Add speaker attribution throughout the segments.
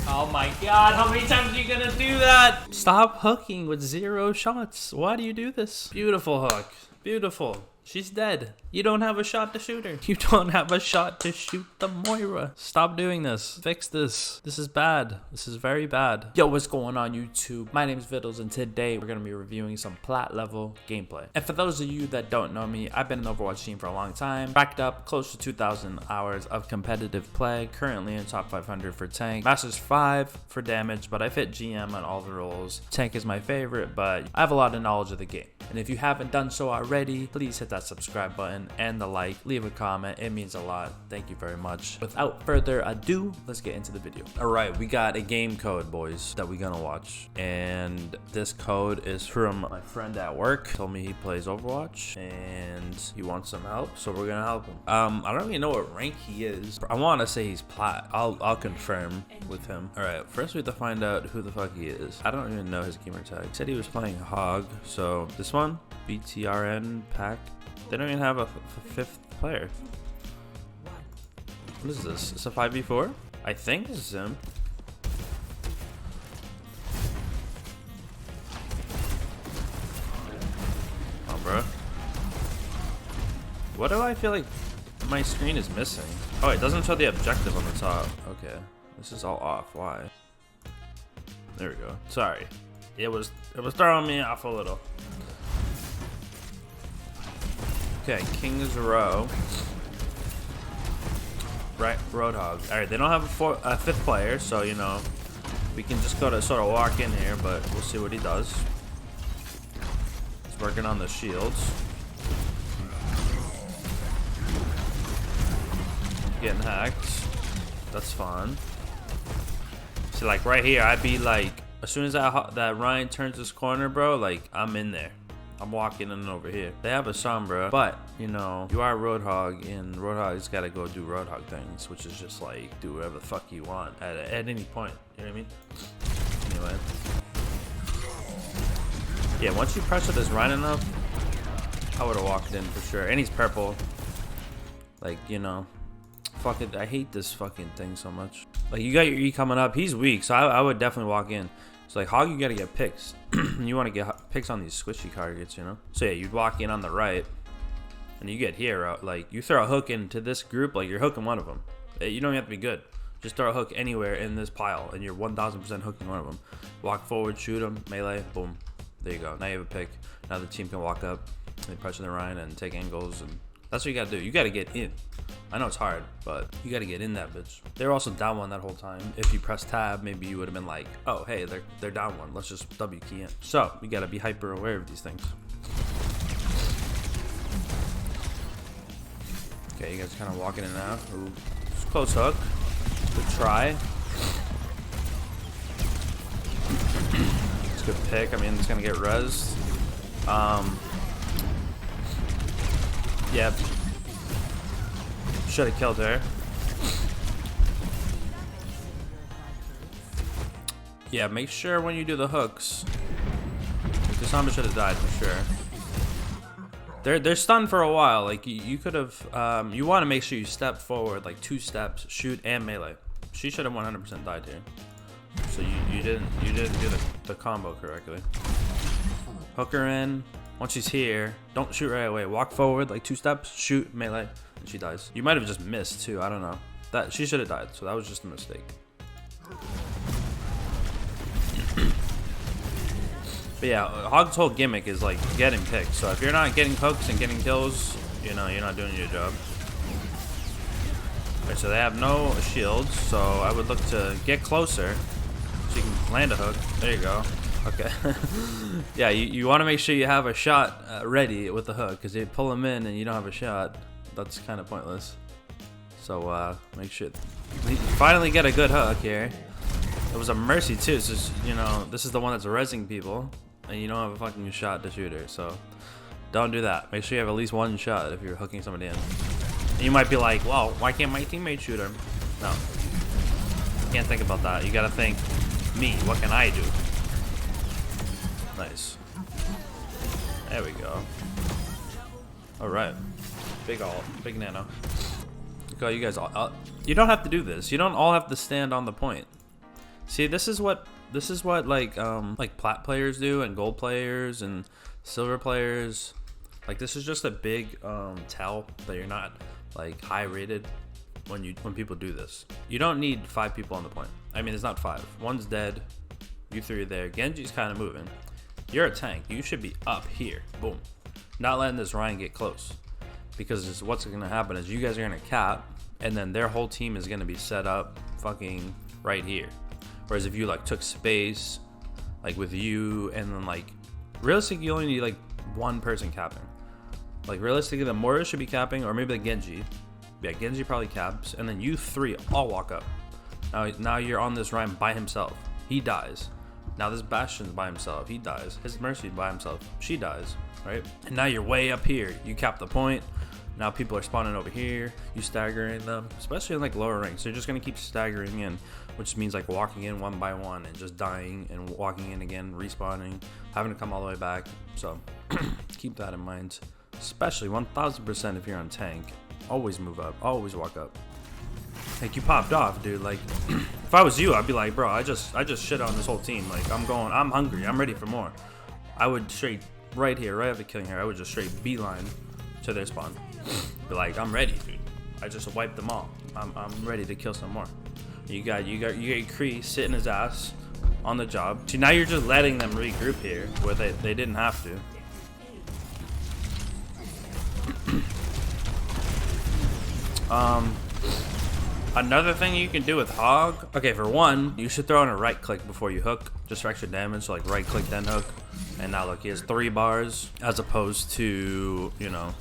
Speaker 1: Oh my god, how many times are you gonna do that? Stop hooking with 0 shots. Why do you do this? Beautiful hook. Beautiful. She's dead. You don't have a shot to shoot her. You don't have a shot to shoot the Moira. Stop doing this. Fix this. This is bad. This is very bad. Yo, what's going on YouTube? My name is Vittles and today we're going to be reviewing some plat level gameplay. And for those of you that don't know me, I've been in the Overwatch team for a long time. Racked up close to 2,000 hours of competitive play. Currently in top 500 for tank. Masters 5 for damage, but I fit GM on all the roles. Tank is my favorite, but I have a lot of knowledge of the game. And if you haven't done so already, please hit that subscribe button and the like. Leave a comment. It means a lot. Thank you very much. Without further ado, let's get into the video. All right, we got a game code, boys, that we're gonna watch. And this code is from my friend at work. Told me he plays Overwatch and he wants some help, so we're gonna help him. I don't even know what rank he is. I want to say he's plat. I'll confirm with him. All right, first we have to find out who the fuck he is. I don't even know his gamer tag. He said he was playing Hog, so this one, BTRN pack. They don't even have a fifth player. What is this? It's a 5v4? I think this is him. Oh, bro. What do I feel like my screen is missing? Oh, it doesn't show the objective on the top. Okay. This is all off. Why? There we go. Sorry. It was throwing me off a little. Okay, King's Row. Right, Roadhog. Alright, they don't have a fifth player, so, you know, we can just go to sort of walk in here, but we'll see what he does. He's working on the shields. Getting hacked. That's fun. See, like, right here, I'd be like, as soon as that Ryan turns this corner, bro, like, I'm in there. I'm walking in over here. They have a Sombra, but, you know, you are Roadhog, and Roadhog's got to go do Roadhog things, which is just, like, do whatever the fuck you want at any point. You know what I mean? Anyway. Yeah, once you pressure this Ryan enough, I would have walked in for sure. And he's purple. Like, you know. Fuck it. I hate this fucking thing so much. Like, you got your E coming up. He's weak, so I would definitely walk in. So like Hog, you gotta get picks. You want to get picks on these squishy targets, you know. So yeah, you'd walk in on the right, and you get here. Like you throw a hook into this group, like you're hooking one of them. You don't have to be good. Just throw a hook anywhere in this pile, and you're 1,000% hooking one of them. Walk forward, shoot them, melee, boom. There you go. Now you have a pick. Now the team can walk up, and pressure the Ryan and take angles, and that's what you gotta do. You gotta get in. I know it's hard, but you gotta get in that bitch. They were also down one that whole time. If you press tab, maybe you would have been like, oh, hey, they're down one. Let's just W key in. So you gotta be hyper aware of these things. Okay, you guys kind of walking in now. Ooh, it's a close hook. Good try. It's a good pick. I mean, it's gonna get rezzed. Yeah. Should have killed her. Yeah, make sure when you do the hooks. The Sombra should have died for sure. They're stunned for a while. Like you could have. You want to make sure you step forward like 2 steps, shoot and melee. She should have 100% died here. So you didn't do the combo correctly. Hook her in. Once she's here, don't shoot right away. Walk forward like 2 steps, shoot melee. She dies. You might have just missed too. I don't know. That she should have died. So that was just a mistake. But yeah, Hog's whole gimmick is like getting picked. So if you're not getting hooks and getting kills, you know you're not doing your job. Alright, so they have no shields. So I would look to get closer so you can land a hook. There you go. Okay. Yeah, you want to make sure you have a shot ready with the hook, because if you pull them in and you don't have a shot, that's kind of pointless. So make sure you finally get a good hook here. It was a mercy too, so you know this is the one that's rezzing people, and you don't have a fucking shot to shoot her. So don't do that. Make sure you have at least 1 shot if you're hooking somebody in. And you might be like, well, why can't my teammate shoot her? No, you can't think about that. You gotta think, me, what can I do? Nice. There we go. All right. Big ult, big nano. Go, you guys all. You don't have to do this. You don't all have to stand on the point. See, this is what like plat players do, and gold players and silver players. Like, this is just a big tell that you're not like high rated when people do this. You don't need 5 people on the point. I mean, it's not 5. One's dead. You 3 are there. Genji's kind of moving. You're a tank. You should be up here. Boom. Not letting this Ryan get close. Because what's going to happen is you guys are going to cap, and then their whole team is going to be set up fucking right here. Whereas if you like took space, like with you, and then like realistically you only need like 1 person capping. Like realistically the Moira should be capping, or maybe the Genji. Yeah, Genji probably caps, and then you 3 all walk up. Now you're on this Ryan by himself. He dies. Now this Bastion's by himself. He dies. His Mercy's by himself. She dies, right? And now you're way up here. You cap the point. Now people are spawning over here. You staggering them, especially in like lower ranks. So you're just gonna keep staggering in, which means like walking in one by one and just dying and walking in again, respawning, having to come all the way back. So keep that in mind, especially 1000% if you're on tank. Always move up, always walk up. Like, you popped off, dude. Like, if I was you, I'd be like, bro, I just shit on this whole team. Like, I'm hungry, I'm ready for more. I would straight right here, right after killing her, I would just straight beeline to their spawn. Be like, I'm ready, dude. I just wiped them all. I'm ready to kill some more. You got Kree sitting his ass on the job. See, now you're just letting them regroup here where they didn't have to. Another thing you can do with Hog. Okay, for one, you should throw in a right click before you hook, just for extra damage. So like right click then hook. And now look, he has 3 bars as opposed to, you know,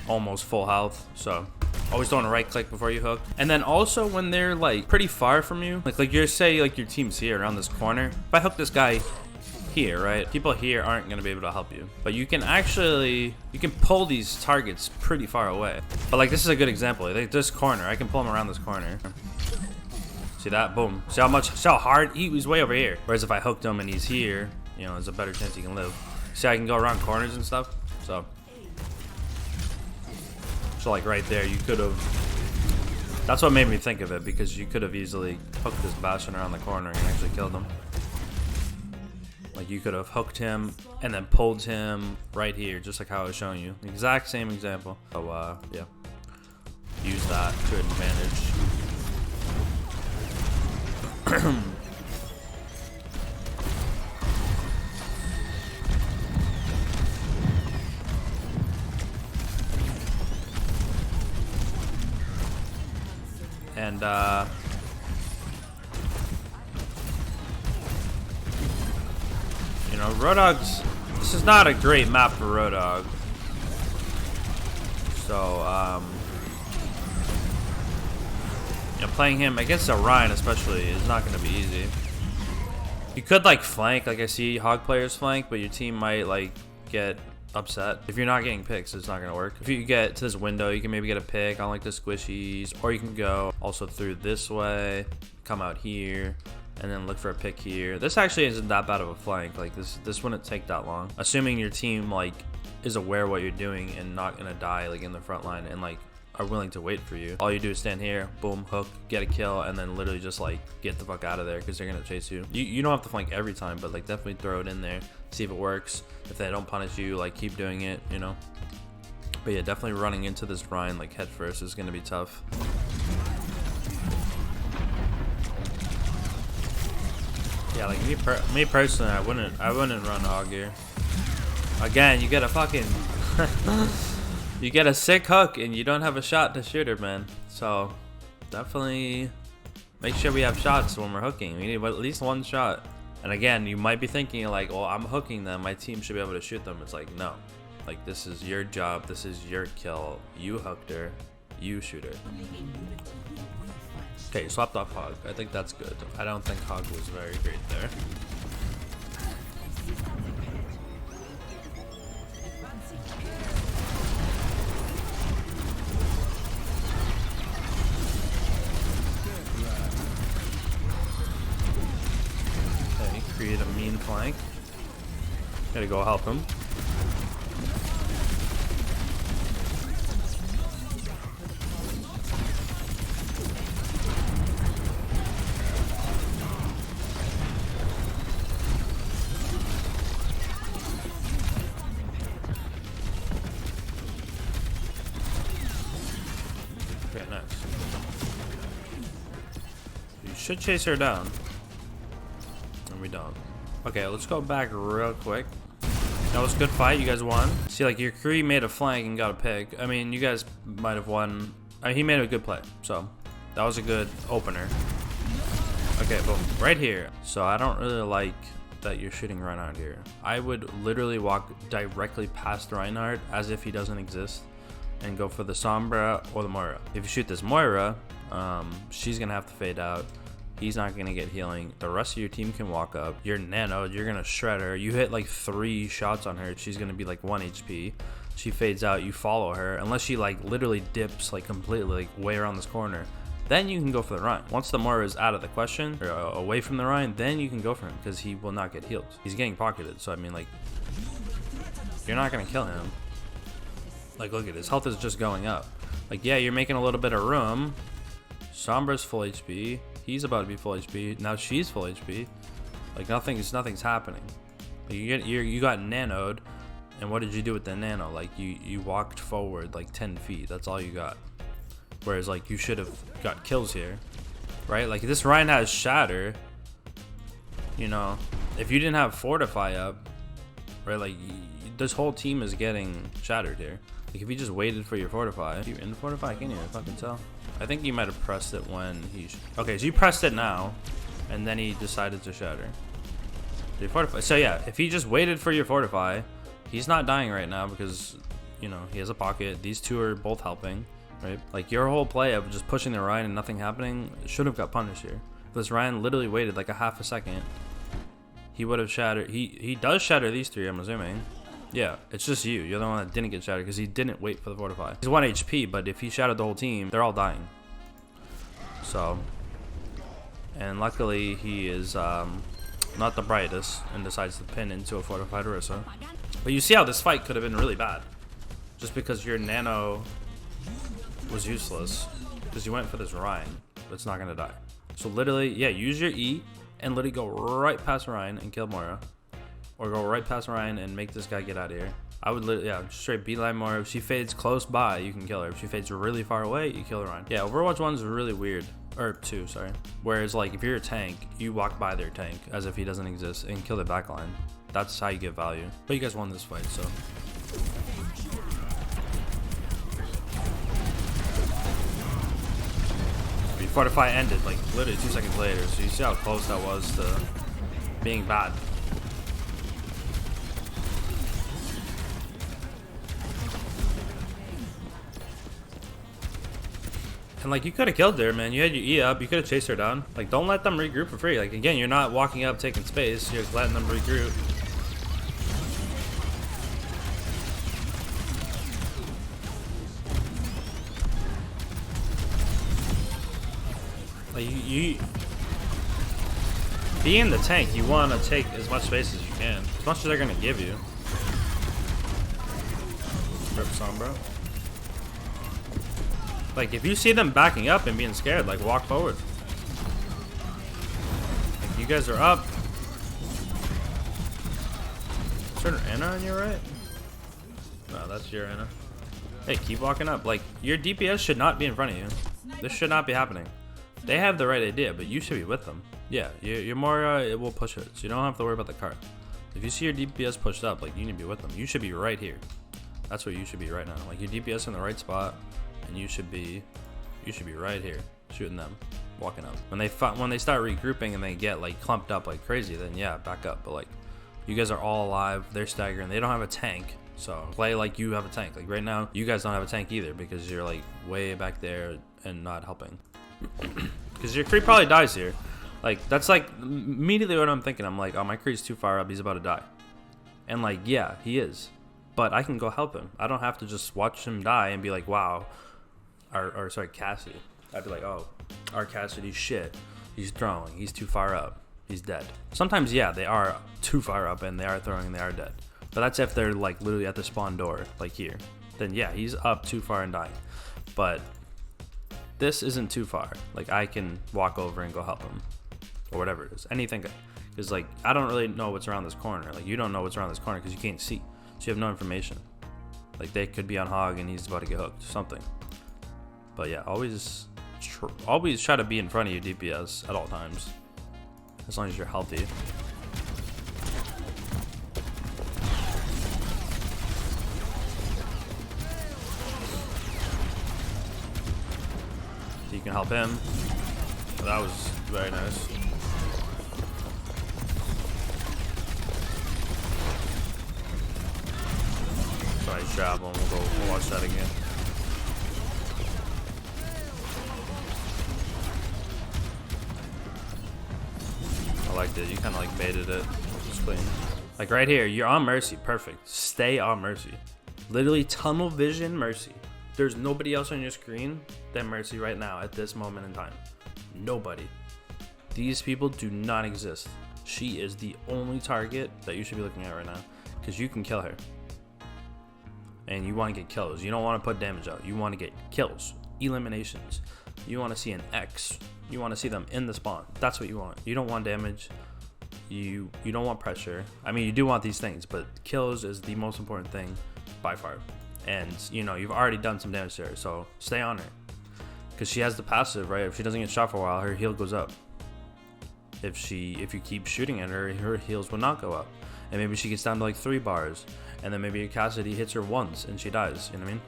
Speaker 1: almost full health. So always throwing a right click before you hook. And then also when they're like pretty far from you, like you're say like your team's here around this corner. If I hook this guy here, right, people here aren't gonna be able to help you, but you can pull these targets pretty far away. But like, this is a good example. Like this corner, I can pull him around this corner. See that? Boom. See how hard he was way over here. Whereas if I hooked him and he's here, you know, there's a better chance he can live. See, I can go around corners and stuff. So like right there, you could have. That's what made me think of it, because you could have easily hooked this Bastion around the corner and actually killed him. Like, you could have hooked him and then pulled him right here, just like how I was showing you. The exact same example. So, yeah. Use that to advantage. And, you know, Roadhog's, this is not a great map for Roadhog. So, you know, playing him against a Ryan especially is not going to be easy. You could, like, flank, like I see Hog players flank, but your team might, like, get upset. If you're not getting picks, it's not gonna work. If you get to this window, you can maybe get a pick on like the squishies, or you can go also through this way, come out here, and then look for a pick here. This actually isn't that bad of a flank. Like this wouldn't take that long, assuming your team like is aware what you're doing and not gonna die like in the front line and like are willing to wait for you. All you do is stand here, boom, hook, get a kill, and then literally just like get the fuck out of there, because they're gonna chase you. You don't have to flank every time, but like definitely throw it in there, see if it works. If they don't punish you, like keep doing it, you know. But yeah, definitely running into this Ryan like head first is gonna be tough. Yeah, like me personally, I wouldn't run Hog here. Again, you get a fucking you get a sick hook and you don't have a shot to shoot her, man. So definitely make sure we have shots when we're hooking. We need at least 1 shot. And again, you might be thinking like, well, I'm hooking them, my team should be able to shoot them. It's like, no, like this is your job, this is your kill. You hooked her, you shoot her. Okay, you swapped off Hog. I think that's good. I don't think Hog was very great there. Create a mean flank. Gotta go help him. Nice. You should chase her down. And we don't. Okay, let's go back real quick. That was a good fight. You guys won. See, like, your Kree made a flank and got a pick. I mean, you guys might have won. He made a good play. So, that was a good opener. Okay, boom. Right here. So, I don't really like that you're shooting Reinhardt here. I would literally walk directly past Reinhardt as if he doesn't exist and go for the Sombra or the Moira. If you shoot this Moira, she's gonna have to fade out. He's not gonna get healing. The rest of your team can walk up. You're nanoed, you're gonna shred her. You hit like 3 shots on her, she's gonna be like 1 HP. She fades out, you follow her, unless she like literally dips like completely like way around this corner. Then you can go for the Rhine. Once the Moira is out of the question, or away from the Rhine, then you can go for him, because he will not get healed. He's getting pocketed, so I mean, like, you're not gonna kill him. Like, look at his health is just going up. Like, yeah, you're making a little bit of room. Sombra's full HP. He's about to be full HP. Now she's full HP. Like, nothing's happening. Like, you got nanoed, and what did you do with the nano? Like, you walked forward like 10 feet. That's all you got. Whereas, like, you should have got kills here, right? Like, this Ryan has Shatter. You know, if you didn't have Fortify up, right? Like, this whole team is getting shattered here. Like, if you just waited for your Fortify, you in Fortify, can you fucking tell? I think you might have pressed it when he. Okay, so you pressed it now, and then he decided to shatter. Did you Fortify? So yeah, if he just waited for your Fortify, he's not dying right now because, you know, he has a pocket. These two are both helping. Right? Like, your whole play of just pushing the Ryan and nothing happening should have got punished here. If this Ryan literally waited like a half a second, he would have shattered. He does shatter these 3, I'm assuming. Yeah, it's just you. You're the one that didn't get shattered because he didn't wait for the Fortify. He's 1 HP, but if he shattered the whole team, they're all dying. So, and luckily he is not the brightest and decides to pin into a Fortified Orisa. But you see how this fight could have been really bad. Just because your nano was useless, because you went for this Ryan, but it's not gonna die. So literally, yeah, use your E and literally go right past Ryan and kill Moira, or go right past Ryan and make this guy get out of here. I would literally, yeah, straight beeline Moira. If she fades close by, you can kill her. If she fades really far away, you kill Ryan. Yeah, Overwatch 1's really weird, or 2, sorry. Whereas, like, if you're a tank, you walk by their tank as if he doesn't exist and kill their backline. That's how you get value. But you guys won this fight, so. Fortify ended like literally 2 seconds later, so you see how close that was to being bad. And like, you could have killed her, man. You had your E up, you could have chased her down. Like, don't let them regroup for free. Like, again, you're not walking up taking space, you're letting them regroup. You being the tank, you want to take as much space as you can, as much as they're gonna give you. Rip Sombra. Like, if you see them backing up and being scared, like, walk forward. Like, you guys are up. Is there an Anna on your right? No, that's your Anna. Hey, keep walking up. Like, your DPS should not be in front of you. This should not be happening. They have the right idea, but you should be with them. Yeah, your Moira, it will push it, so you don't have to worry about the cart. If you see your DPS pushed up, like, you need to be with them. You should be right here. That's where you should be right now. Like, your DPS in the right spot, and you should be right here, shooting them, walking up. When they start regrouping and they get like clumped up like crazy, then yeah, back up. But like, you guys are all alive. They're staggering. They don't have a tank, so play like you have a tank. Like right now, you guys don't have a tank either because you're like way back there and not helping. Because your Kree probably dies here. Like, that's like immediately what I'm thinking. I'm like, oh, my Kree's too far up. He's about to die. And like, yeah, he is. But I can go help him. I don't have to just watch him die and be like, wow. Or sorry, Cassidy. I'd be like, oh, our Cassidy's shit. He's throwing. He's too far up. He's dead. Sometimes, yeah, they are too far up and they are throwing and they are dead. But that's if they're like literally at the spawn door, like here. Then yeah, he's up too far and dying. But this isn't too far. Like, I can walk over and go help him. Or whatever it is. Anything. Because, like, I don't really know what's around this corner. Like, you don't know what's around this corner because you can't see. So you have no information. Like, they could be on Hog and he's about to get hooked. Something. But yeah, always try to be in front of your DPS at all times, as long as you're healthy. So you can help him. That was very nice. Sorry, jab him. We'll watch that again. I liked it. You kind of like baited it. Just clean. Like right here, you're on Mercy. Perfect. Stay on Mercy. Literally tunnel vision Mercy. There's nobody else on your screen than Mercy right now at this moment in time. Nobody. These people do not exist. She is the only target that you should be looking at right now, because you can kill her. And you want to get kills. You don't want to put damage out. You want to get kills, eliminations. You want to see an X. You want to see them in the spawn. That's what you want. You don't want damage. You don't want pressure. I mean, you do want these things, but kills is the most important thing by far. And you know, you've already done some damage to her, so stay on her, because she has the passive, right? If she doesn't get shot for a while, her heal goes up. If you keep shooting at her, her heals will not go up, and maybe she gets down to like 3 bars, and then maybe your Cassidy hits her once and she dies. You know what I mean?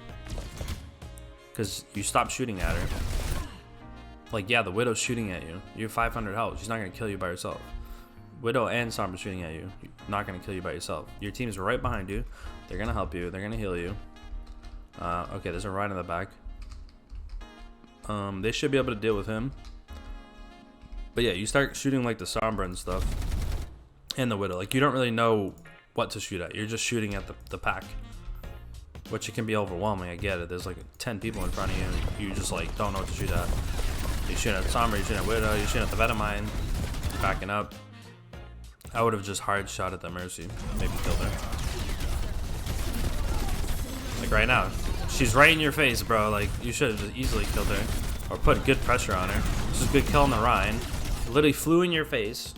Speaker 1: Because you stop shooting at her. Like, yeah, the Widow's shooting at you. You have 500 health. She's not gonna kill you by herself. Widow and Sombra shooting at you. You're not gonna kill you by yourself. Your team is right behind you. They're gonna help you. They're gonna heal you. Okay, there's a Ryan in the back. They should be able to deal with him. But yeah, you start shooting like the Sombra and stuff, and the Widow. Like, you don't really know what to shoot at. You're just shooting at the pack, which it can be overwhelming. I get it. There's like 10 people in front of you, and you just like don't know what to shoot at. You're shooting at Sombra, you're shooting at Widow, you're shooting at the Venomine, backing up. I would have just hard shot at the Mercy, maybe killed her. Like right now, she's right in your face, bro. Like, you should have just easily killed her, or put good pressure on her. This is a good kill on the Rhine. Literally flew in your face.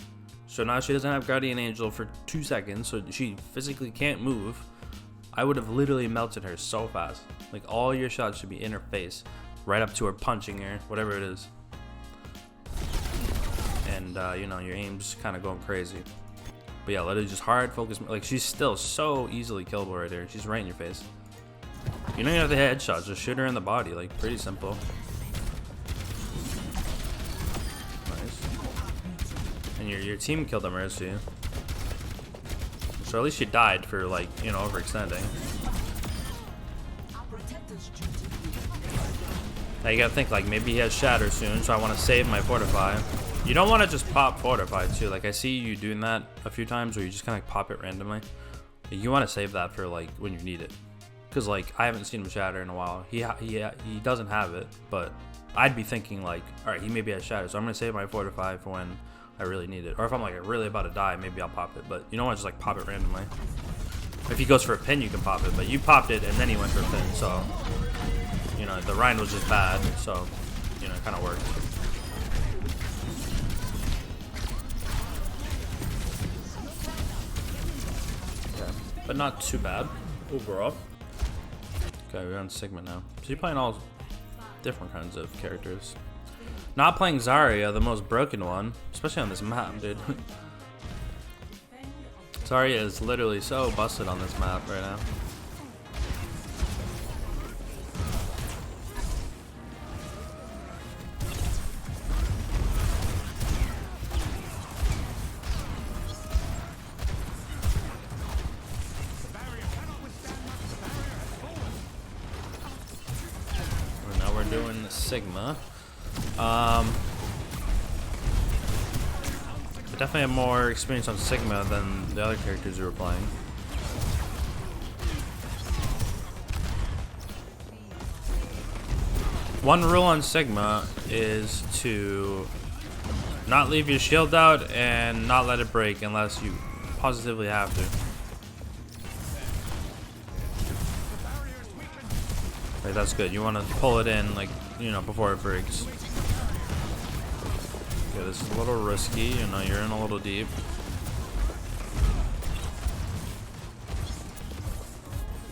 Speaker 1: So now she doesn't have Guardian Angel for 2 seconds, so she physically can't move. I would have literally melted her so fast. Like, all your shots should be in her face, right up to her, punching her, whatever it is. And you know, your aim's kind of going crazy. But yeah, literally just hard focus. Like, she's still so easily killable right here. She's right in your face. You don't even have to hit headshots, just shoot her in the body. Like, pretty simple. Nice. And your team killed the Mercy. So at least she died for, like, you know, overextending. Now you gotta think, like, maybe he has Shatter soon, so I want to save my Fortify. You don't want to just pop Fortify too. Like, I see you doing that a few times where you just kind of pop it randomly. You want to save that for, like, when you need it. Because, like, I haven't seen him Shatter in a while. He doesn't have it, but I'd be thinking, like, alright, he maybe has Shatter, so I'm going to save my Fortify for when I really need it. Or if I'm, like, really about to die, maybe I'll pop it. But you don't want to just, like, pop it randomly. If he goes for a pin, you can pop it. But you popped it, and then he went for a pin, so... You know, the Rhine was just bad, so, you know, it kind of worked. Okay, but not too bad overall. Okay, we're on Sigma now. So you're playing all different kinds of characters. Not playing Zarya, the most broken one, especially on this map, dude. Zarya is literally so busted on this map right now. Doing Sigma. I definitely have more experience on Sigma than the other characters we were playing. One rule on Sigma is to not leave your shield out and not let it break unless you positively have to. Like, that's good. You want to pull it in, like, you know, before it breaks. Okay, this is a little risky. You know, you're in a little deep.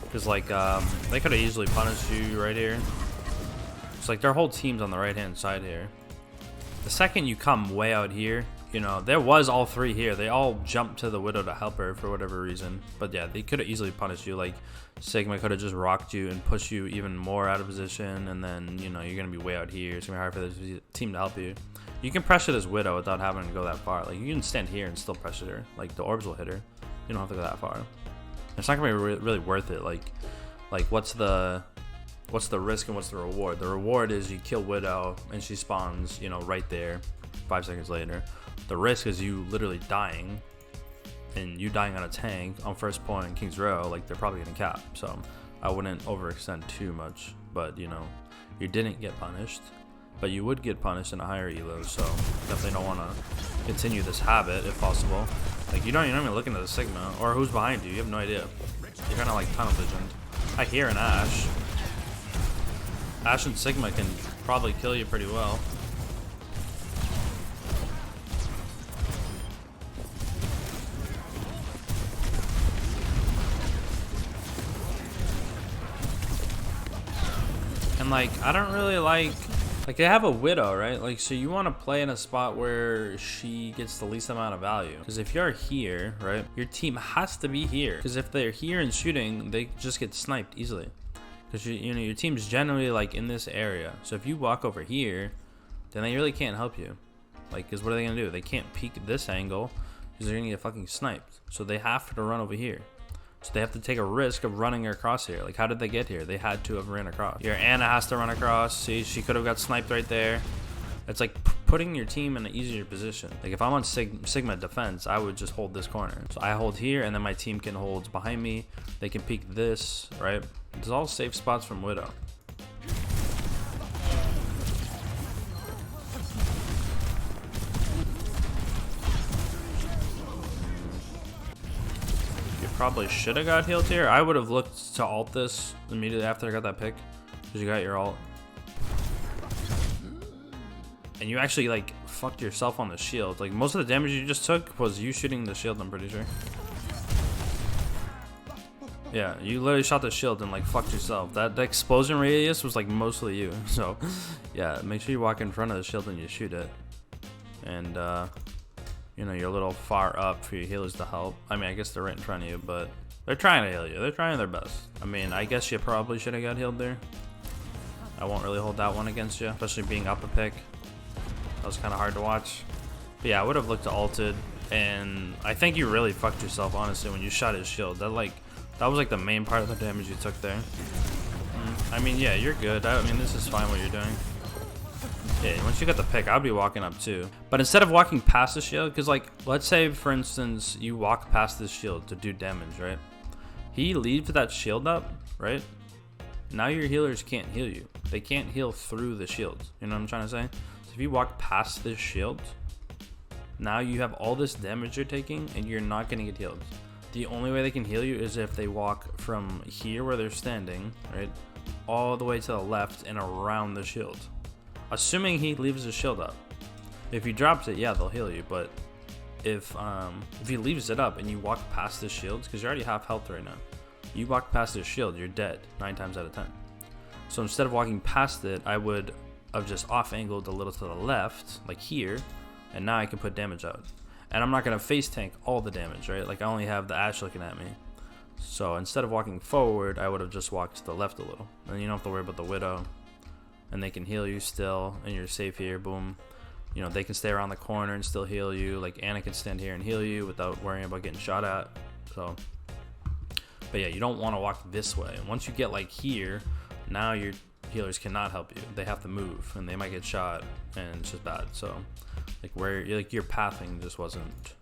Speaker 1: Because, like, they could have easily punished you right here. So like their whole team's on the right hand side here. The second you come way out here, you know, there was all three here. They all jumped to the Widow to help her for whatever reason. But yeah, they could have easily punished you. Like Sigma could have just rocked you and pushed you even more out of position. And then, you know, you're going to be way out here. It's going to be hard for the team to help you. You can pressure this Widow without having to go that far. Like you can stand here and still pressure her. Like the orbs will hit her. You don't have to go that far. It's not going to be really worth it. Like what's the risk and what's the reward? The reward is you kill Widow and she spawns, you know, right there 5 seconds later. The risk is you literally dying, and you dying on a tank on first point in King's Row. Like they're probably gonna cap, so I wouldn't overextend too much. But you know, you didn't get punished, but you would get punished in a higher elo, so definitely don't want to continue this habit if possible. Like you're not even looking at the Sigma or who's behind you. You have no idea. You're kind of like tunnel visioned. I hear an Ashe. Ashe and Sigma can probably kill you pretty well. And like, I don't really like they have a Widow, right? Like, so you want to play in a spot where she gets the least amount of value. Because if you're here, right, your team has to be here. Because if they're here and shooting, they just get sniped easily. Because you know your team's generally like in this area. So if you walk over here, then they really can't help you. Like, because what are they gonna do? They can't peek this angle because they're gonna get fucking sniped. So they have to run over here. So they have to take a risk of running across here. Like, how did they get here? They had to have ran across. Your Ana has to run across. See, she could have got sniped right there. It's like putting your team in an easier position. Like if I'm on Sigma defense, I would just hold this corner. So I hold here, and then my team can hold behind me. They can peek this, right? It's all safe spots from Widow. Probably should have got healed here. I would have looked to ult this immediately after I got that pick, because you got your ult. And you actually like fucked yourself on the shield. Like most of the damage you just took was you shooting the shield, I'm pretty sure. Yeah, you literally shot the shield and like fucked yourself. That explosion radius was like mostly you. So yeah, make sure you walk in front of the shield and you shoot it. And you know, you're a little far up for your healers to help. I mean, I guess they're right in front of you, but they're trying to heal you. They're trying their best. I mean, I guess you probably should have got healed there. I won't really hold that one against you, especially being up a pick. That was kind of hard to watch. But yeah, I would have looked to ulted, and I think you really fucked yourself, honestly, when you shot his shield. That was like the main part of the damage you took there. I mean, yeah, you're good. I mean, this is fine what you're doing. Yeah, once you get the pick, I'd be walking up too. But instead of walking past the shield, because like, let's say for instance, you walk past this shield to do damage, right? He leaves that shield up, right? Now your healers can't heal you. They can't heal through the shield. You know what I'm trying to say? So if you walk past this shield, now you have all this damage you're taking and you're not gonna get healed. The only way they can heal you is if they walk from here where they're standing, right? All the way to the left and around the shield. Assuming he leaves his shield up. If he drops it, yeah, they'll heal you. But if he leaves it up and you walk past this shield, because you're already half health right now, you walk past this shield, you're dead 9 times out of 10. So instead of walking past it, I would have just off-angled a little to the left, like here, and now I can put damage out. And I'm not gonna face tank all the damage, right? Like I only have the Ashe looking at me. So instead of walking forward, I would have just walked to the left a little. And you don't have to worry about the Widow. And they can heal you still, and you're safe here, boom. You know, they can stay around the corner and still heal you. Like, Ana can stand here and heal you without worrying about getting shot at. So, but yeah, you don't want to walk this way. And once you get, like, here, now your healers cannot help you. They have to move, and they might get shot, and it's just bad. So, like, your pathing just wasn't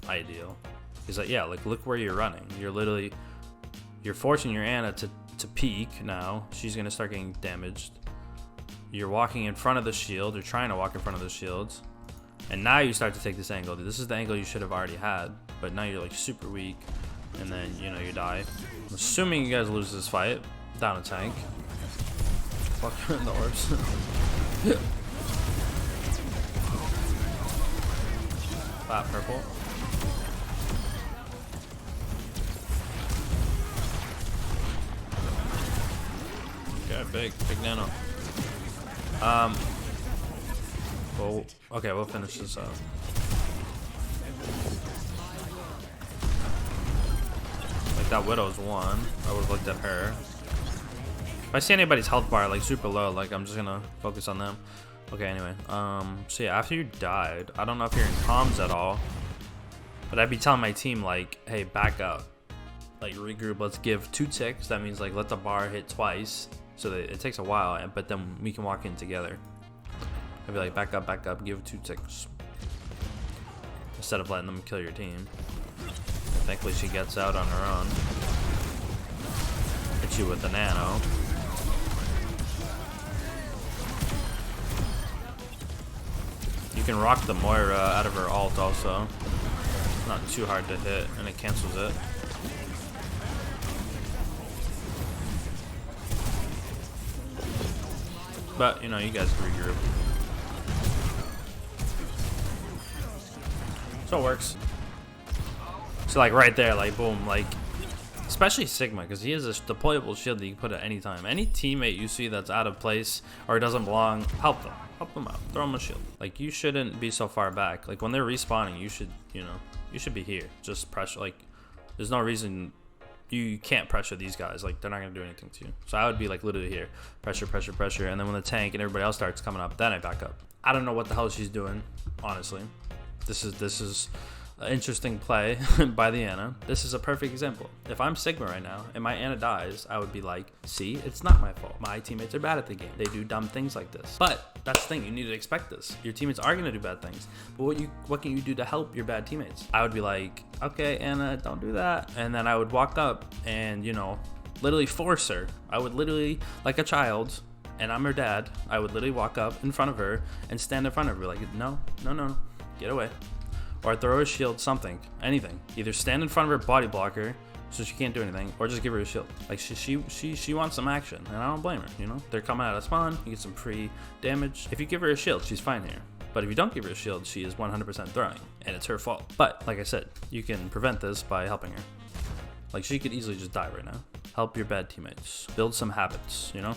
Speaker 1: ideal. Because, like, yeah, like, look where you're running. You're forcing your Ana to peek now. She's gonna start getting damaged. You're walking in front of the shield. You're trying to walk in front of the shields, and now you start to take this angle. This is the angle you should have already had, but now you're like super weak, and then you know you die. I'm assuming you guys lose this fight. Down a tank. Fuck in the orbs. Fat purple. Okay, big nano. Well, okay, we'll finish this up. Like that Widow's one. I would have looked at her. If I see anybody's health bar like super low, like I'm just gonna focus on them. Okay, anyway. So yeah, after you died, I don't know if you're in comms at all, but I'd be telling my team like, hey, back up. Like regroup, let's give 2 ticks. That means like let the bar hit twice. So that it takes a while, but then we can walk in together. I'd be like, back up, give 2 ticks. Instead of letting them kill your team. Thankfully she gets out on her own. Hit you with the nano. You can rock the Moira out of her ult also. It's not too hard to hit and it cancels it. But, you know, you guys regroup. So it works. So, like, right there, like, boom, like, especially Sigma, because he has a deployable shield that you can put at any time. Any teammate you see that's out of place or doesn't belong, help them. Help them out. Throw them a shield. Like, you shouldn't be so far back. Like, when they're respawning, you should, you know, you should be here. Just pressure, like, there's no reason you can't pressure these guys. Like, they're not gonna do anything to you. So I would be like literally here, pressure, and then when the tank and everybody else starts coming up, then I back up. I don't know what the hell she's doing, honestly. This is an interesting play by the Ana. This is a perfect example. If I'm Sigma right now and my Ana dies, I would be like, see, it's not my fault. My teammates are bad at the game. They do dumb things like this. But that's the thing, you need to expect this. Your teammates are gonna do bad things. But what can you do to help your bad teammates? I would be like, okay, Ana, don't do that. And then I would walk up and, you know, literally force her. I would literally, like a child, and I'm her dad, I would literally walk up in front of her and stand in front of her like, no, get away. Or throw a shield, something, anything. Either stand in front of her, body block her, so she can't do anything, or just give her a shield. Like she wants some action, and I don't blame her. You know, they're coming out of spawn. You get some free damage. If you give her a shield, she's fine here. But if you don't give her a shield, she is 100% throwing, and it's her fault. But like I said, you can prevent this by helping her. Like she could easily just die right now. Help your bad teammates. Build some habits. You know.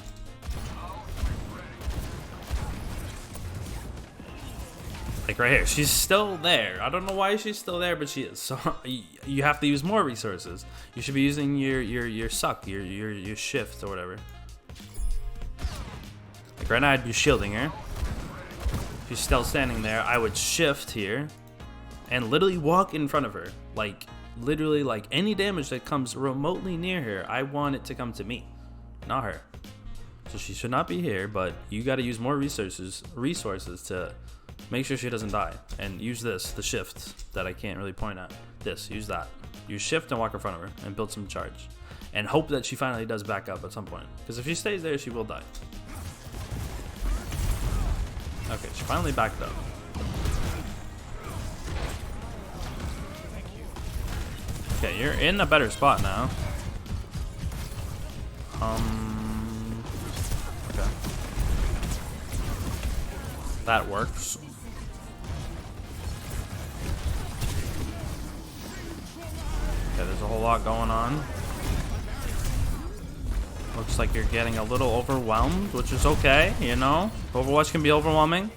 Speaker 1: Like right here, she's still there. I don't know why she's still there, but she is. So you have to use more resources. You should be using your suck, your shift or whatever. Like right now, I'd be shielding her. She's still standing there. I would shift here, and literally walk in front of her. Like literally, like any damage that comes remotely near her, I want it to come to me, not her. So she should not be here. But you got to use more resources to make sure she doesn't die. And use this, the shift that I can't really point at. This, use that. Use shift and walk in front of her and build some charge. And hope that she finally does back up at some point. Because if she stays there, she will die. Okay, she finally backed up. Okay, you're in a better spot now. Okay. That works. Okay, there's a whole lot going on. Looks like you're getting a little overwhelmed, which is okay, you know? Overwatch can be overwhelming.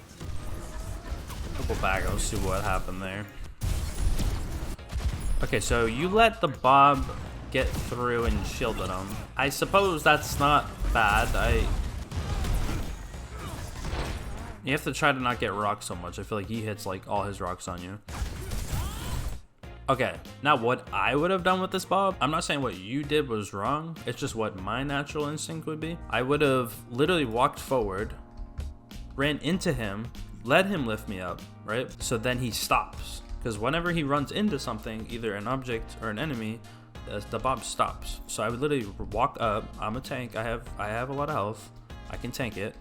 Speaker 1: We'll go back, let's see what happened there. Okay, so you let the Bob get through and shielded him. I suppose that's not bad. You have to try to not get rocked so much. I feel like he hits like all his rocks on you. Okay, now what I would have done with this Bob, I'm not saying what you did was wrong, it's just what my natural instinct would be. I would have literally walked forward, ran into him, let him lift me up, right? So then he stops. Because whenever he runs into something, either an object or an enemy, the Bob stops. So I would literally walk up, I'm a tank, I have a lot of health, I can tank it,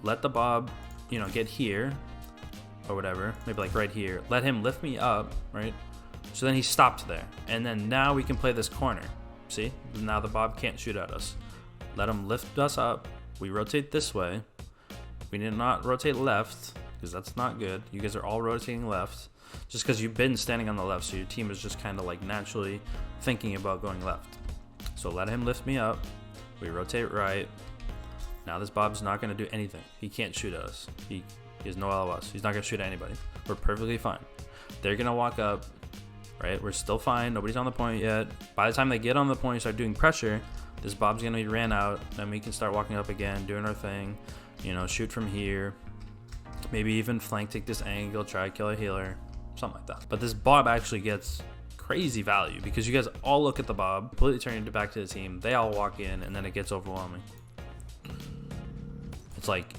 Speaker 1: let the Bob, you know, get here, or whatever, maybe like right here, let him lift me up, right? So then he stopped there, and then now we can play this corner. See, now the Bob can't shoot at us. Let him lift us up. We rotate this way. We need not rotate left, because that's not good. You guys are all rotating left, just because you've been standing on the left, so your team is just kind of like naturally thinking about going left. So let him lift me up. We rotate right. Now this Bob's not gonna do anything. He can't shoot at us. He has no LOS. He's not gonna shoot at anybody. We're perfectly fine. They're gonna walk up, right? We're still fine. Nobody's on the point yet. By the time they get on the point and start doing pressure, this Bob's gonna be ran out, and we can start walking up again, doing our thing. You know, shoot from here. Maybe even flank, take this angle, try to kill a healer, something like that. But this Bob actually gets crazy value because you guys all look at the Bob, completely turn it back to the team. They all walk in, and then it gets overwhelming. It's like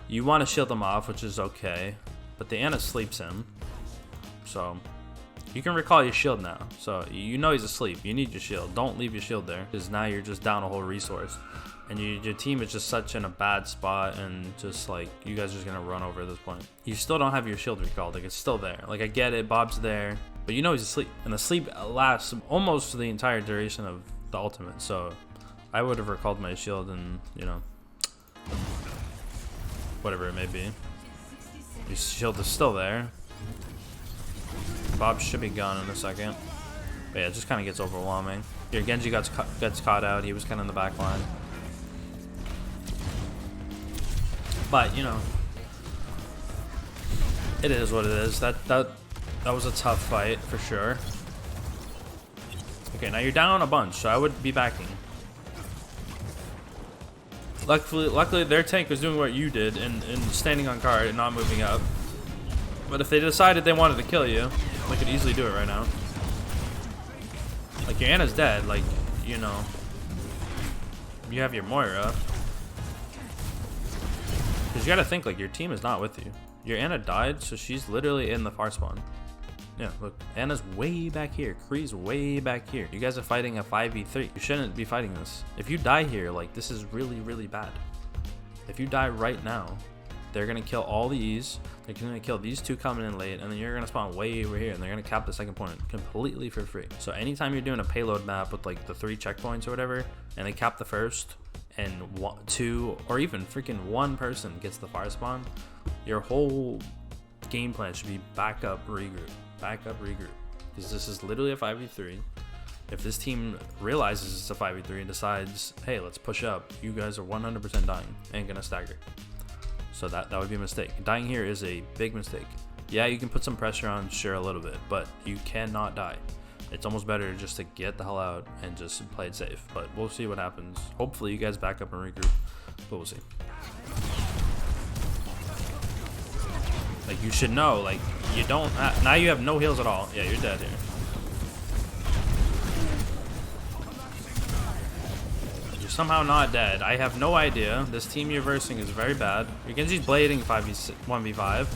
Speaker 1: you want to shield them off, which is okay, but the Ana sleeps him, so you can recall your shield now. So you know he's asleep. You need your shield. Don't leave your shield there because now you're just down a whole resource. And your team is just such in a bad spot, and just like you guys are just gonna run over at this point. You still don't have your shield recalled, like it's still there. Like I get it, Bob's there, but you know he's asleep, and the sleep lasts almost the entire duration of the ultimate. So I would have recalled my shield, and you know, whatever it may be, your shield is still there. Bob should be gone in a second, but yeah, it just kind of gets overwhelming. Your Genji gets caught out. He was kind of in the back line. But you know, it is what it is. That was a tough fight for sure. Okay, now you're down a bunch, so I would be backing. Luckily their tank was doing what you did and standing on guard and not moving up. But if they decided they wanted to kill you, they could easily do it right now. Like your Ana's dead, like, you know, you have your Moira. Because you gotta think, like, your team is not with you. Your Ana died, so she's literally in the far spawn. Yeah, look, Ana's way back here. Kree's way back here. You guys are fighting a 5v3. You shouldn't be fighting this. If you die here, like, this is really, really bad. If you die right now, they're gonna kill all these. They're gonna kill these two coming in late, and then you're gonna spawn way over here, and they're gonna cap the second point completely for free. So anytime you're doing a payload map with, like, the 3 checkpoints or whatever, and they cap the first, and 2 or even freaking 1 person gets the fire spawn, your whole game plan should be back up, regroup, because this is literally a 5v3. If this team realizes it's a 5v3 and decides, hey, let's push up, you guys are 100% dying and gonna stagger. So that would be a mistake. Dying here is a big mistake. Yeah, you can put some pressure on, sure, a little bit, but you cannot die. It's almost better just to get the hell out and just play it safe. But we'll see what happens. Hopefully you guys back up and regroup, but we'll see. Like, you should know, like, you don't now you have no heals at all. Yeah, you're dead here. You're somehow not dead. I have no idea. This team you're versing is very bad. Your Genji's blading 1v5.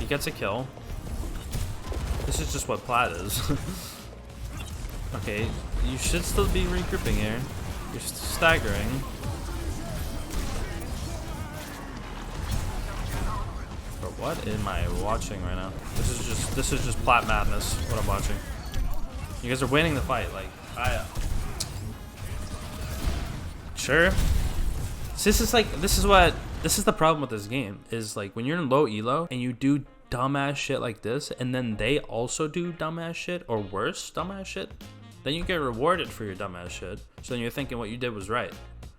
Speaker 1: He gets a kill. This is just what plat is. Okay, you should still be regrouping here. You're staggering. But what am I watching right now? This is just plat madness. What I'm watching. You guys are winning the fight. Like sure. This is the problem with this game. Is like when you're in low elo and you do dumbass shit like this, and then they also do dumbass shit or worse dumbass shit. Then you get rewarded for your dumbass shit. So then you're thinking what you did was right.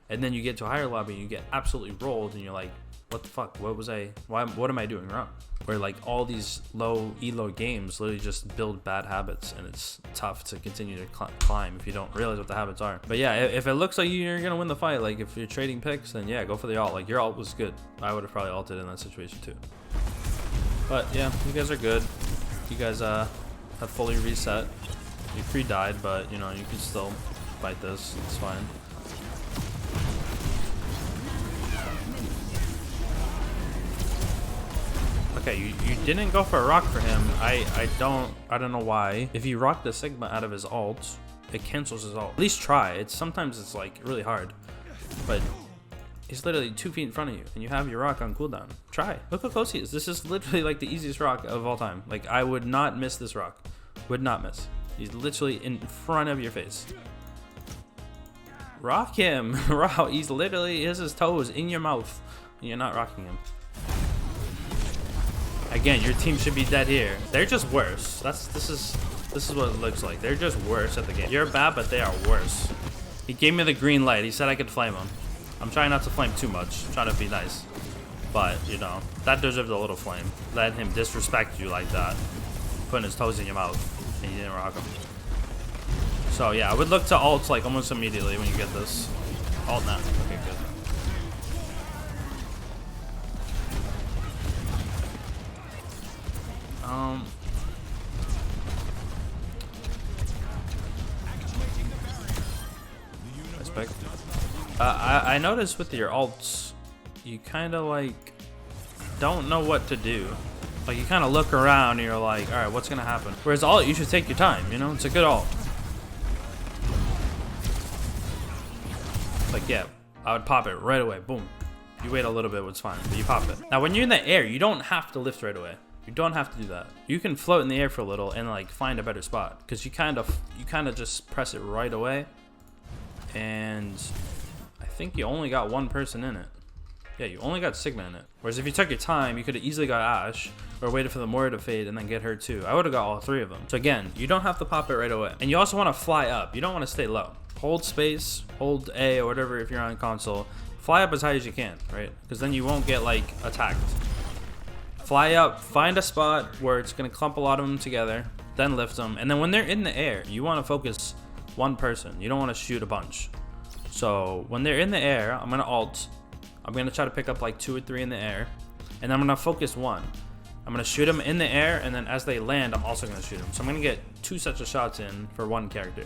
Speaker 1: And then you get to a higher lobby and you get absolutely rolled and you're like, what the fuck? What am I doing wrong? Where like all these low elo games literally just build bad habits, and it's tough to continue to climb if you don't realize what the habits are. But yeah, if it looks like you're gonna win the fight, like if you're trading picks, then yeah, go for the ult. Like your ult was good. I would have probably ulted in that situation too. But yeah, you guys are good. You guys have fully reset. Your Kree died, but you know, you can still fight this. It's fine. Okay, you didn't go for a rock for him. I don't know why. If you rock the Sigma out of his ult, it cancels his ult. At least try. Sometimes it's like really hard. But he's literally 2 feet in front of you, and you have your rock on cooldown. Try. Look how close he is. This is literally like the easiest rock of all time. Like I would not miss this rock. Would not miss. He's literally in front of your face. Rock him. He's literally his toes in your mouth, and you're not rocking him. Again, your team should be dead here. They're just worse. This is what it looks like. They're just worse at the game. You're bad, but they are worse. He gave me the green light. He said I could flame him. I'm trying not to flame too much. I'm trying to be nice. But, you know, that deserves a little flame. Let him disrespect you like that. Putting his toes in your mouth. And you didn't rock him. So, yeah, I would look to ult, like, almost immediately when you get this. Ult now. Okay, good. Respect. I noticed with your ults, you kind of like don't know what to do. Like you kind of look around and you're like, all right, what's gonna happen? Whereas ult, you should take your time. You know, it's a good ult. Like yeah, I would pop it right away. Boom. You wait a little bit, it's fine, but you pop it. Now, when you're in the air, you don't have to lift right away. You don't have to do that. You can float in the air for a little and like find a better spot because you kind of just press it right away. And I think you only got one person in it. Yeah, you only got Sigma in it. Whereas if you took your time, you could have easily got Ashe or waited for the Moira to fade and then get her too. I would have got all three of them. So again, you don't have to pop it right away. And you also want to fly up. You don't want to stay low. Hold space, hold A or whatever if you're on console. Fly up as high as you can, right? Because then you won't get like attacked. Fly up, find a spot where it's gonna clump a lot of them together, then lift them. And then when they're in the air, you want to focus one person. You don't want to shoot a bunch. So when they're in the air, I'm gonna ult. I'm gonna try to pick up like 2 or 3 in the air, and then I'm gonna focus one. I'm gonna shoot them in the air, and then as they land, I'm also gonna shoot them. So I'm gonna get 2 sets of shots in for one character,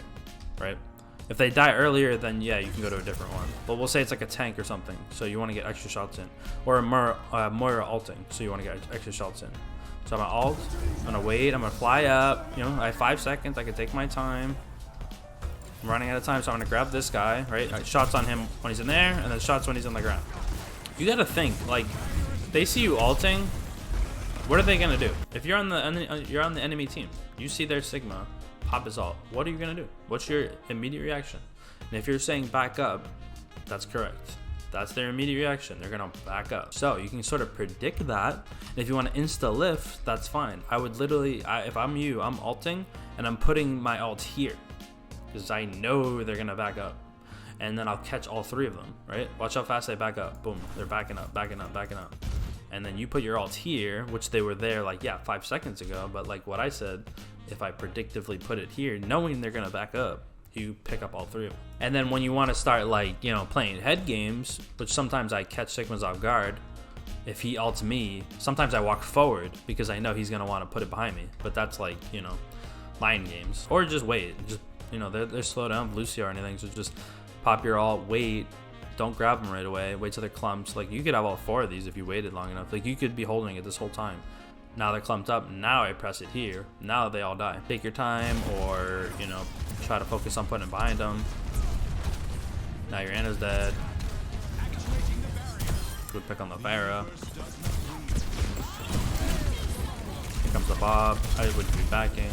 Speaker 1: right? If they die earlier, then yeah, you can go to a different one. But we'll say it's like a tank or something, so you want to get extra shots in. Or a Moira ulting, so you want to get extra shots in. So I'm gonna ult, I'm gonna wait, I'm gonna fly up. You know, I have 5 seconds, I can take my time. I'm running out of time, so I'm gonna grab this guy, right? Shots on him when he's in there, and then shots when he's on the ground. You gotta think, like, they see you ulting, what are they gonna do? If you're on the enemy team, you see their Sigma, pop his ult. What are you gonna do? What's your immediate reaction? And if you're saying back up, that's correct. That's their immediate reaction. They're gonna back up. So you can sort of predict that. And if you want to insta lift, that's fine. I would literally, if I'm you, I'm ulting and I'm putting my ult here because I know they're gonna back up. And then I'll catch all 3 of them, right? Watch how fast they back up. Boom, they're backing up, backing up, backing up. And then you put your ult here, which they were there like, yeah, 5 seconds ago. But like what I said, if I predictively put it here, knowing they're gonna back up, you pick up all 3 of them. And then when you want to start like, you know, playing head games, which sometimes I catch Sigmas off guard, if he ults me, sometimes I walk forward because I know he's gonna want to put it behind me. But that's like, you know, mind games. Or just wait, just, you know, they're slow down Lucio or anything, so just pop your ult, wait, don't grab them right away, wait till they're clumps. Like you could have all 4 of these if you waited long enough. Like you could be holding it this whole time. Now they're clumped up, now I press it here, now they all die. Take your time, or, you know, try to focus on putting it behind them. Now your Ana's dead. Good pick on the Pharah. Here comes the Bob. I would be backing.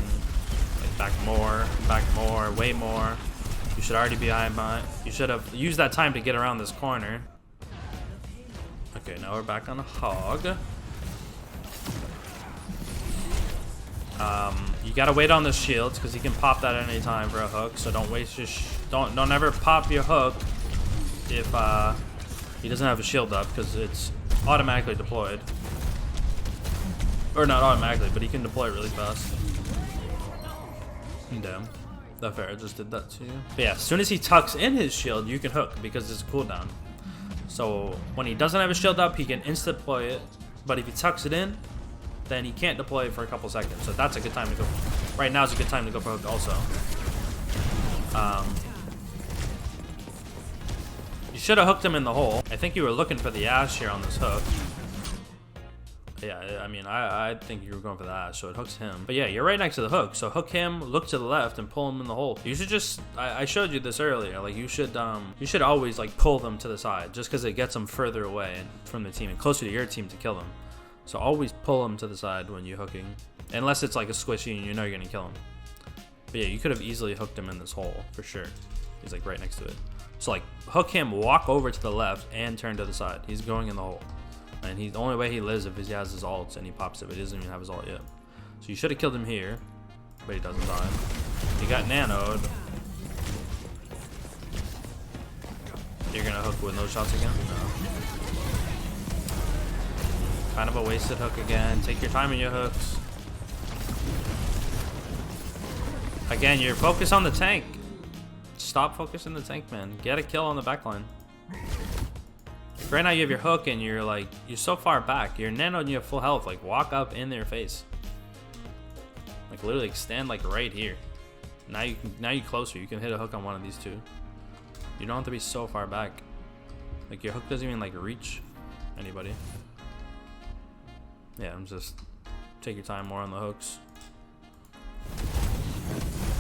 Speaker 1: Like back more, way more. You should already be behind my. You should have used that time to get around this corner. Okay, now we're back on a hog. You gotta wait on the shields because he can pop that at any time for a hook. So don't waste your don't ever pop your hook if he doesn't have a shield up because it's automatically deployed, or not automatically, but he can deploy really fast. Damn, that Pharah just did that to you. But yeah, as soon as he tucks in his shield, you can hook because it's a cooldown. So when he doesn't have a shield up, he can insta deploy it. But if he tucks it in, then he can't deploy it for a couple seconds. So that's a good time to go. Right now is a good time to go for hook also. You should have hooked him in the hole. I think you were looking for the Ashe here on this hook. Yeah, I mean, I think you were going for the Ashe, so it hooks him. But yeah, you're right next to the hook. So hook him, look to the left, and pull him in the hole. You should just, I showed you this earlier. Like you should always like pull them to the side, just because it gets them further away from the team and closer to your team to kill them. So always pull them to the side when you're hooking, unless it's like a squishy and you know you're gonna kill him. But yeah, you could have easily hooked him in this hole for sure. He's like right next to it. So like hook him, walk over to the left, and turn to the side. He's going in the hole. And the only way he lives if he has his ults and he pops it, but he doesn't even have his ult yet. So you should have killed him here, but he doesn't die. He got nanoed. You're gonna hook with no shots again? No. Kind of a wasted hook again. Take your time in your hooks. Again, you're focused on the tank. Stop focusing the tank, man. Get a kill on the backline. Right now you have your hook and you're like, you're so far back. You're nano and you have full health. Like, walk up in their face. Like, literally stand like right here. Now you're closer. You can hit a hook on one of these two. You don't have to be so far back. Like, your hook doesn't even like reach anybody. Yeah, I'm just take your time more on the hooks.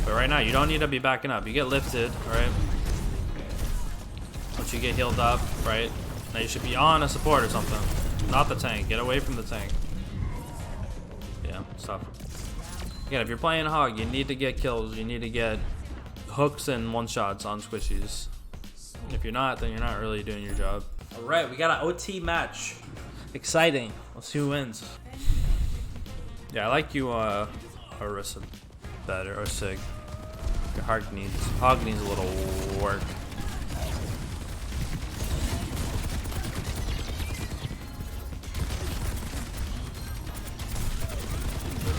Speaker 1: But right now, you don't need to be backing up. You get lifted, right? Once you get healed up, right? Now you should be on a support or something. Not the tank. Get away from the tank. Yeah, stop. Again, if you're playing Hog, you need to get kills. You need to get hooks and one-shots on squishies. If you're not, then you're not really doing your job. Alright, we got an OT match. Exciting. Let's see who wins. Yeah, I like you, Orisa better, or Sig. Your Hog needs a little work.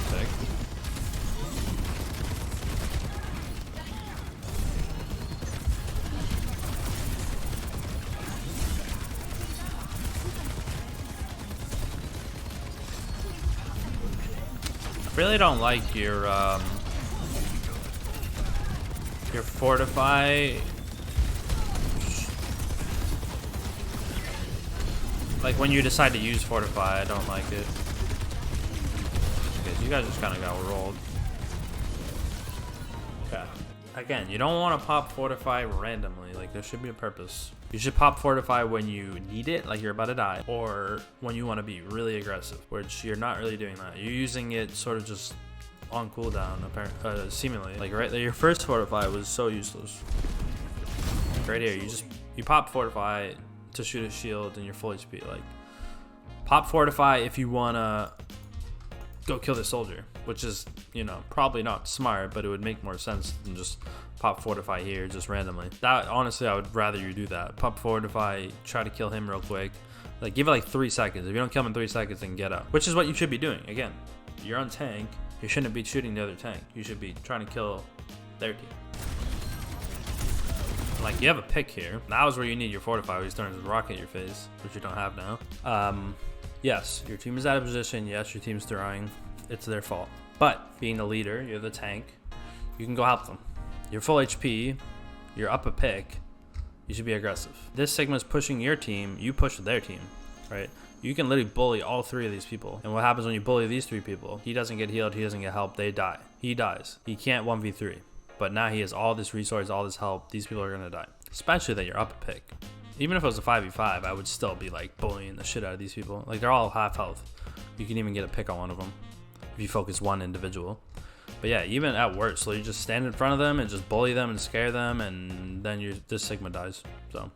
Speaker 1: Sig. I really don't like your fortify. Like when you decide to use fortify, I don't like it. Because you guys just kind of got rolled. Okay. Again, you don't want to pop fortify randomly. Like, there should be a purpose. You should pop fortify when you need it, like you're about to die, or when you want to be really aggressive, which you're not really doing that. You're using it sort of just on cooldown, apparently, seemingly. Like right there, your first fortify was so useless. Right here, you pop fortify to shoot a shield and you're full HP. Like, pop fortify if you wanna go kill the soldier, which is, you know, probably not smart, but it would make more sense than just pop fortify here just randomly. That, honestly, I would rather you do that. Pop fortify, try to kill him real quick. Like, give it like 3 seconds. If you don't kill him in 3 seconds, then get up. Which is what you should be doing. Again, you're on tank. You shouldn't be shooting the other tank. You should be trying to kill their team. Like, you have a pick here. That was where you need your fortify, where he's throwing his rocket at your face, which you don't have now. Yes, your team is out of position. Yes, your team's throwing. It's their fault. But being the leader, you're the tank. You can go help them. You're full HP. You're up a pick. You should be aggressive. This Sigma's pushing your team. You push their team, right? You can literally bully all 3 of these people. And what happens when you bully these 3 people? He doesn't get healed. He doesn't get help. They die. He dies. He can't 1v3. But now he has all this resource, all this help. These people are going to die. Especially that you're up a pick. Even if it was a 5v5, I would still be like bullying the shit out of these people. Like, they're all half health. You can even get a pick on one of them if you focus one individual. But yeah, even at worst, so you just stand in front of them and just bully them and scare them, and then this Sigma dies. So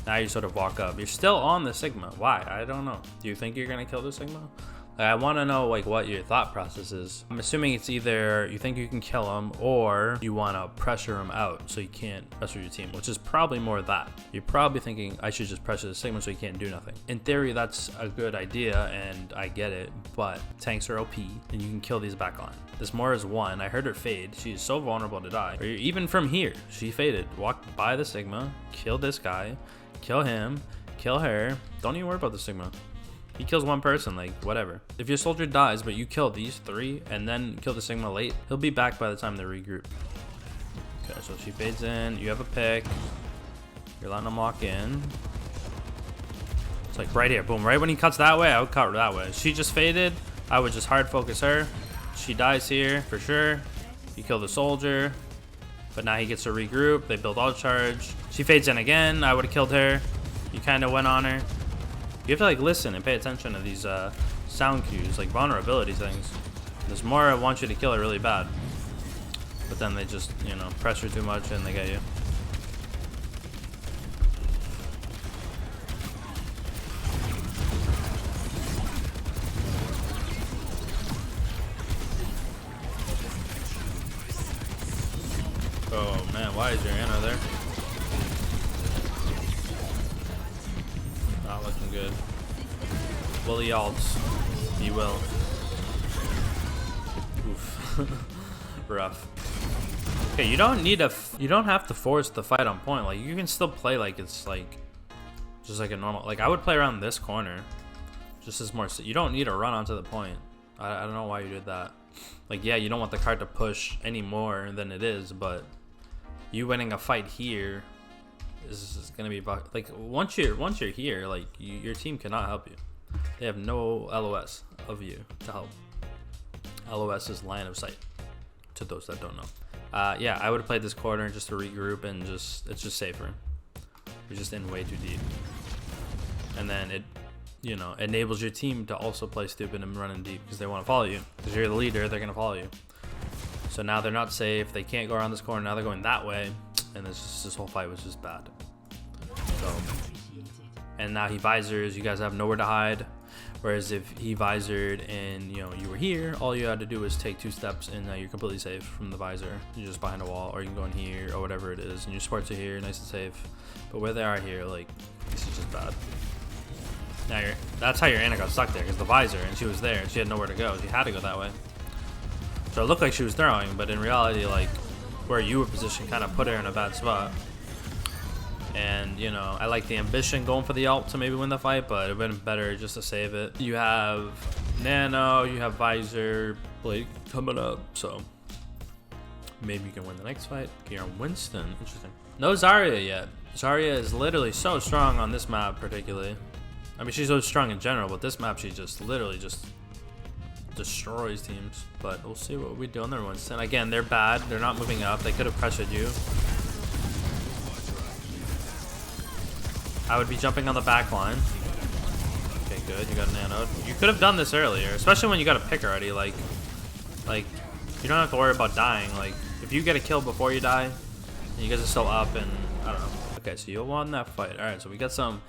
Speaker 1: now you sort of walk up. You're still on the Sigma. Why? I don't know. Do you think you're gonna kill the Sigma? Like, I want to know like what your thought process is. I'm assuming it's either you think you can kill him or you want to pressure him out so you can't pressure your team, which is probably more that. You're probably thinking I should just pressure the Sigma so he can't do nothing. In theory, that's a good idea and I get it, but tanks are OP and you can kill these backline. This Moira's 1. I heard her fade. She is so vulnerable to die. Or even from here, she faded. Walked by the Sigma, killed this guy, kill him, kill her. Don't even worry about the Sigma. He kills one person, like, whatever. If your soldier dies, but you kill these 3 and then kill the Sigma late, he'll be back by the time they regroup. Okay, so she fades in. You have a pick. You're letting him lock in. It's like right here. Boom. Right when he cuts that way, I would cut that way. She just faded. I would just hard focus her. She dies here, for sure. You kill the soldier. But now he gets to regroup. They build all charge. She fades in again. I would have killed her. You kind of went on her. You have to like listen and pay attention to these sound cues, like vulnerability things. There's more want you to kill it really bad, but then they just, you know, pressure too much and they get you. Oh man, Why is your Ana there? Not looking good. Will he ults? He will. Oof. Rough. Okay, you don't need you don't have to force the fight on point. Like, you can still play like it's like just like a normal. Like, I would play around this corner. Just as more. You don't need to run onto the point. I don't know why you did that. Like, yeah, you don't want the card to push any more than it is, but you winning a fight here is gonna be like once you're here, like your team cannot help you. They have no LOS of you to help. LOS is line of sight to those that don't know. Yeah, I would have played this corner just to regroup and it's just safer. You're just in way too deep, and then it, you know, enables your team to also play stupid and run in deep because they want to follow you. Because you're the leader, they're gonna follow you. So now they're not safe. They can't go around this corner. Now they're going that way, and this whole fight was just bad. So, and now he visors. You guys have nowhere to hide. Whereas if he visored and, you know, you were here, all you had to do was take 2 steps and you're completely safe from the visor. You're just behind a wall, or you can go in here or whatever it is, and your supports are here, nice and safe. But where they are here, like, this is just bad. Now that's how your Ana got stuck there, because the visor, and she was there and she had nowhere to go. She had to go that way. So it looked like she was throwing, but in reality, like, where you were positioned kind of put her in a bad spot. And, you know, I like the ambition going for the ult to maybe win the fight, but it would have been better just to save it. You have Nano, you have Visor, Blake coming up, so maybe you can win the next fight. Here on Winston, interesting. No Zarya yet. Zarya is literally so strong on this map particularly. I mean, she's so strong in general, but this map she just literally just destroys teams. But we'll see what we do on their Winston. Again, they're bad. They're not moving up. They could have pressured you. I would be jumping on the back line. Okay, good. You got an Nano. You could have done this earlier, especially when you got a pick already. Like you don't have to worry about dying. Like, if you get a kill before you die, and you guys are still up, and I don't know. Okay, so you won that fight. All right, so we got some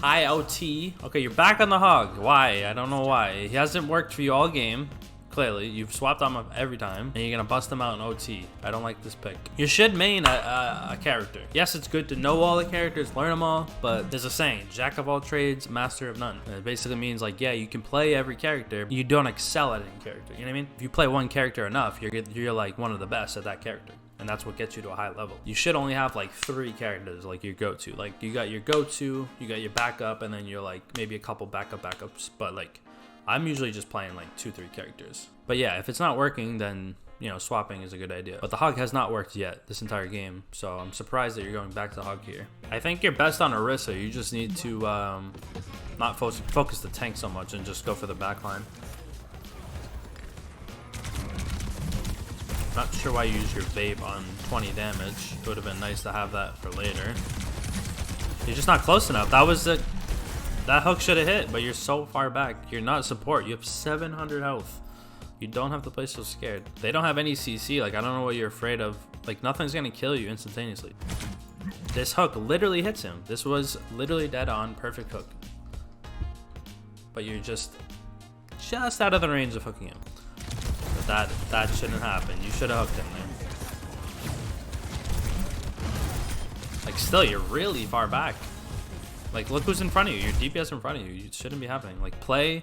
Speaker 1: high OT. Okay, you're back on the Hog. Why? I don't know why. He hasn't worked for you all game. Clearly, you've swapped on him every time, and you're gonna bust him out in OT. I don't like this pick. You should main a character. Yes, it's good to know all the characters, learn them all, but there's a saying, jack of all trades, master of none. And it basically means, like, yeah, you can play every character, you don't excel at any character. You know what I mean? If you play one character enough, you're like one of the best at that character. And that's what gets you to a high level. You should only have like 3 characters, like your go-to. Like, you got your go-to, you got your backup, and then you're like maybe a couple backups, but like, I'm usually just playing like 2-3 characters. But yeah, if it's not working, then, you know, swapping is a good idea. But the Hog has not worked yet this entire game, so I'm surprised that you're going back to the Hog here. I think you're best on Orisa. You just need to not focus the tank so much and just go for the backline. Not sure why you use your vape on 20 damage. It would have been nice to have that for later. You're just not close enough. That hook should have hit, but you're so far back. You're not support. You have 700 health. You don't have to play so scared. They don't have any CC. Like, I don't know what you're afraid of. Like, nothing's gonna kill you instantaneously. This hook literally hits him. This was literally dead on, perfect hook. But you're just out of the range of hooking him. But that shouldn't happen. You should have hooked him there. Like, still, you're really far back. Like, look who's in front of you. Your DPS in front of you. It shouldn't be happening. Like, play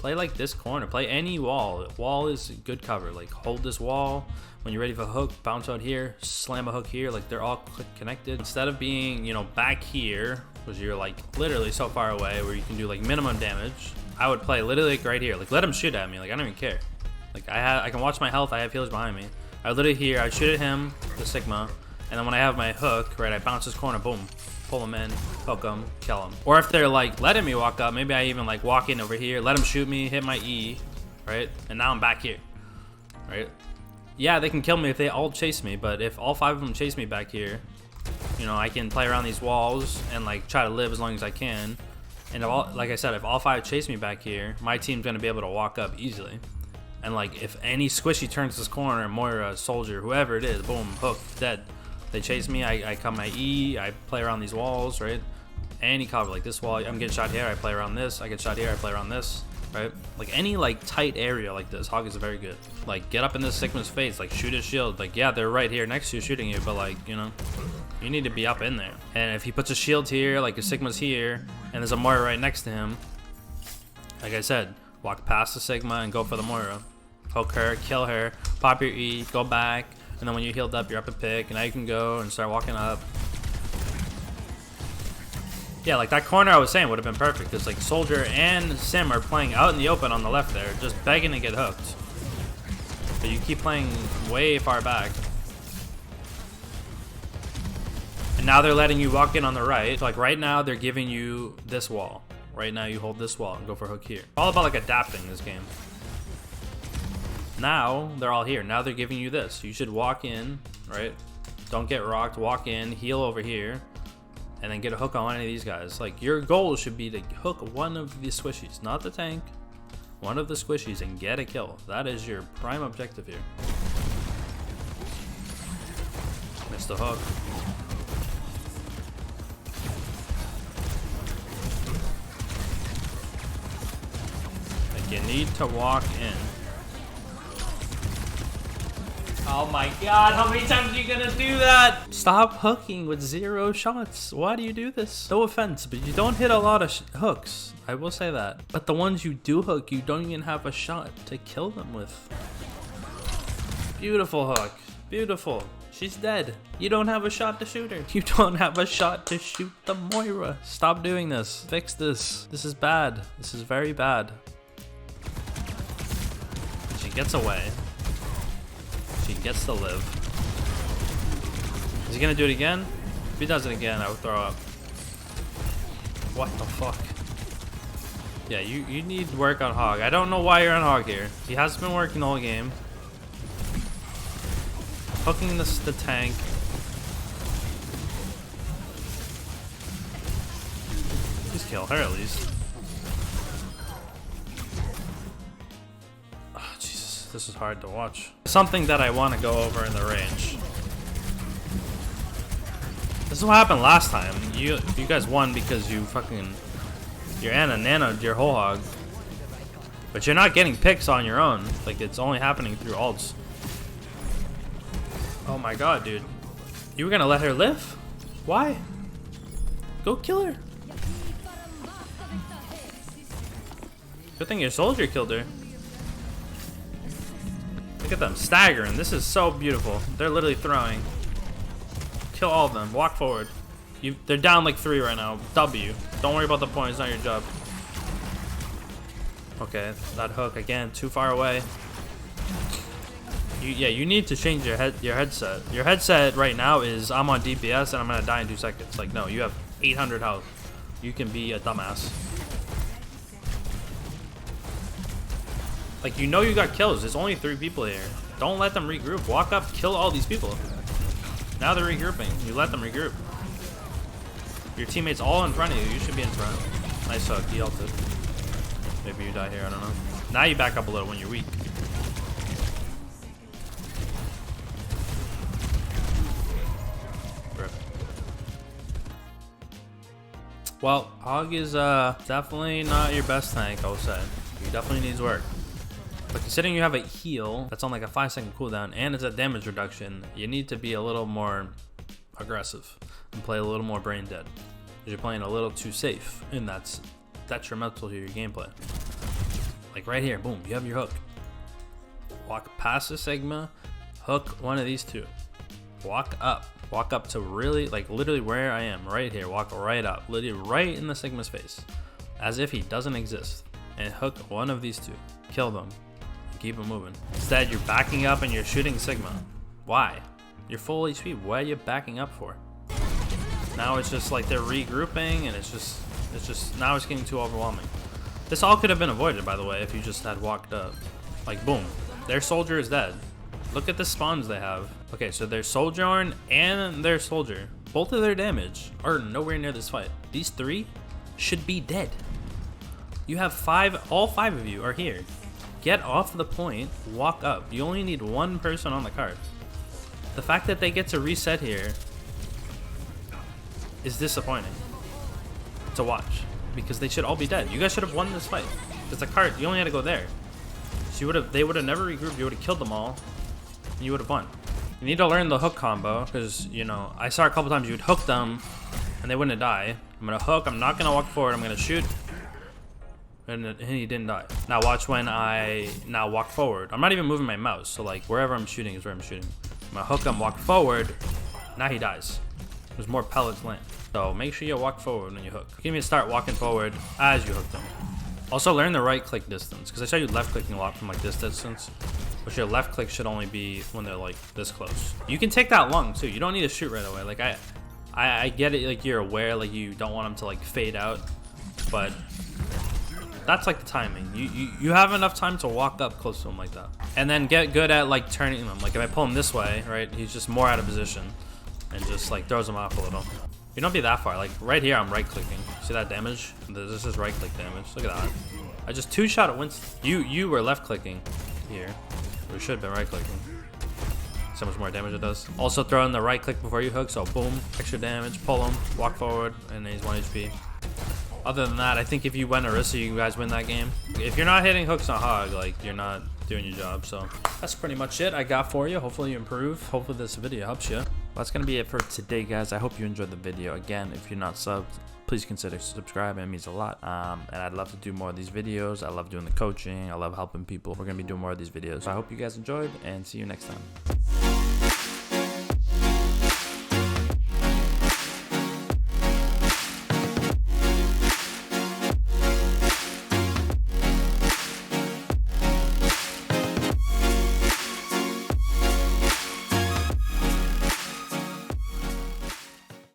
Speaker 1: like this corner. Play any wall. Wall is good cover. Like, hold this wall. When you're ready for a hook, bounce out here, slam a hook here. Like, they're all connected. Instead of being, you know, back here, because you're like literally so far away where you can do like minimum damage, I would play literally like right here. Like, let him shoot at me. Like, I don't even care. Like, I can watch my health. I have healers behind me. I literally here, I shoot at him, the Sigma, and then when I have my hook, right, I bounce this corner, boom. Pull him in, hook him, kill him. Or if they're like letting me walk up, maybe I even like walk in over here, let them shoot me, hit my E, right? And now I'm back here, right? Yeah, they can kill me if they all chase me, but if all 5 of them chase me back here, you know, I can play around these walls and like try to live as long as I can. And if all, like I said, if all 5 chase me back here, my team's gonna be able to walk up easily. And like, if any squishy turns this corner, Moira, Soldier, whoever it is, boom, hook, dead. They chase me, I come my E, I play around these walls, right? Any cover, like this wall, I'm getting shot here, I play around this, I get shot here, I play around this. right? Like any like tight area like this, Hog is very good. Like get up in this Sigma's face, like shoot his shield. Like yeah, they're right here next to you shooting you, but like, you know, you need to be up in there. And if he puts a shield here, like his Sigma's here, and there's a Moira right next to him, like I said, walk past the Sigma and go for the Moira. Hook her, kill her, pop your E, go back, and then when you're healed up, you're up a pick, and now you can go and start walking up. Yeah, like that corner I was saying would have been perfect, because like Soldier and Sim are playing out in the open on the left there, just begging to get hooked. But you keep playing way far back. And now they're letting you walk in on the right. So like right now they're giving you this wall. Right now you hold this wall and go for hook here. All about like adapting this game. Now they're all here. Now they're giving you this. You should walk in, right? Don't get rocked. Walk in, heal over here, and then get a hook on one of these guys. Like your goal should be to hook one of the squishies, not the tank. One of the squishies and get a kill. That is your prime objective here. Missed the hook. Like you need to walk in. Oh my god, how many times are you gonna do that? Stop hooking with 0 shots. Why do you do this? No offense, but you don't hit a lot of hooks. I will say that. But the ones you do hook, you don't even have a shot to kill them with. Beautiful hook. Beautiful. She's dead. You don't have a shot to shoot her. You don't have a shot to shoot the Moira. Stop doing this. Fix this. This is bad. This is very bad. She gets away. She gets to live. Is he gonna do it again? If he does it again, I would throw up. What the fuck? Yeah, you need work on Hog. I don't know why you're on Hog here. He has been working the whole game. Hooking the tank. Just kill her at least. This is hard to watch. Something that I want to go over in the range. This is what happened last time. You guys won because you're nanoed your whole Hog. But you're not getting picks on your own. Like it's only happening through ults. Oh my god, dude. You were gonna let her live? Why? Go kill her. Good thing your Soldier killed her. Look at them staggering. This is so beautiful. They're literally throwing. Kill all of them. Walk forward. They're down like 3 right now. W. Don't worry about the point. It's not your job. Okay, that hook again. Too far away. You need to change your headset. Your headset right now is I'm on DPS and I'm gonna die in 2 seconds. Like no, you have 800 health. You can be a dumbass. Like, you know you got kills. There's only 3 people here. Don't let them regroup. Walk up, kill all these people. Now they're regrouping. You let them regroup. Your teammates all in front of you. You should be in front. Nice hook. He ulted. Maybe you die here. I don't know. Now you back up a little when you're weak. Rip. Well, Hog is definitely not your best tank, I would say. He definitely needs work. But considering you have a heal that's on like a 5-second cooldown and it's a damage reduction, you need to be a little more aggressive and play a little more brain dead. Because you're playing a little too safe, and that's detrimental to your gameplay. Like right here, boom, you have your hook. Walk past the Sigma, hook one of these 2. Walk up to really, like literally where I am, right here. Walk right up, literally right in the Sigma's face, as if he doesn't exist, and hook one of these 2. Kill them. Keep it moving. Instead, you're backing up and you're shooting Sigma. Why? You're full HP. What are you backing up for? Now it's just like they're regrouping, and it's just now it's getting too overwhelming. This all could have been avoided, by the way, if you just had walked up. Like boom, their Soldier is dead. Look at the spawns they have. Okay, so their Sojourn and their Soldier, both of their damage are nowhere near this fight. These 3 should be dead. You have 5. All 5 of you are here. Get off the point, walk up. You only need 1 person on the card. The fact that they get to reset here is disappointing to watch, because they should all be dead. You guys should have won this fight. Because the cart, you only had to go there. So they would have never regrouped. You would have killed them all, and you would have won. You need to learn the hook combo, because, you know, I saw a couple times you would hook them, and they wouldn't die. I'm going to hook, I'm not going to walk forward, I'm going to shoot, and he didn't die. Now watch when I now walk forward. I'm not even moving my mouse, so like wherever I'm shooting is where I'm shooting. I'm going to hook him, walk forward, now he dies. There's more pellets land. So make sure you walk forward when you hook. You can even start walking forward as you hook them. Also learn the right click distance, because I saw you left clicking a lot from like this distance. But your left click should only be when they're like this close. You can take that long too. You don't need to shoot right away. Like I get it, like you're aware, like you don't want them to like fade out, but that's like the timing. You have enough time to walk up close to him like that. And then get good at like turning him. Like if I pull him this way, right, he's just more out of position and just like throws him off a little. You don't be that far. Like right here, I'm right clicking. See that damage? This is right click damage. Look at that. I just two-shot at Winston. You were left clicking here. We should have been right clicking. So much more damage it does. Also throw in the right click before you hook, so boom, extra damage, pull him, walk forward, and he's 1 HP. Other than that, I think if you went Orisa, you guys win that game. If you're not hitting hooks on Hog, like you're not doing your job. So that's pretty much it I got for you. Hopefully you improve. Hopefully this video helps you. Well, that's gonna be it for today, guys. I hope you enjoyed the video. Again, if you're not subbed, please consider subscribing. It means a lot. And I'd love to do more of these videos. I love doing the coaching. I love helping people. We're gonna be doing more of these videos. So I hope you guys enjoyed, and see you next time.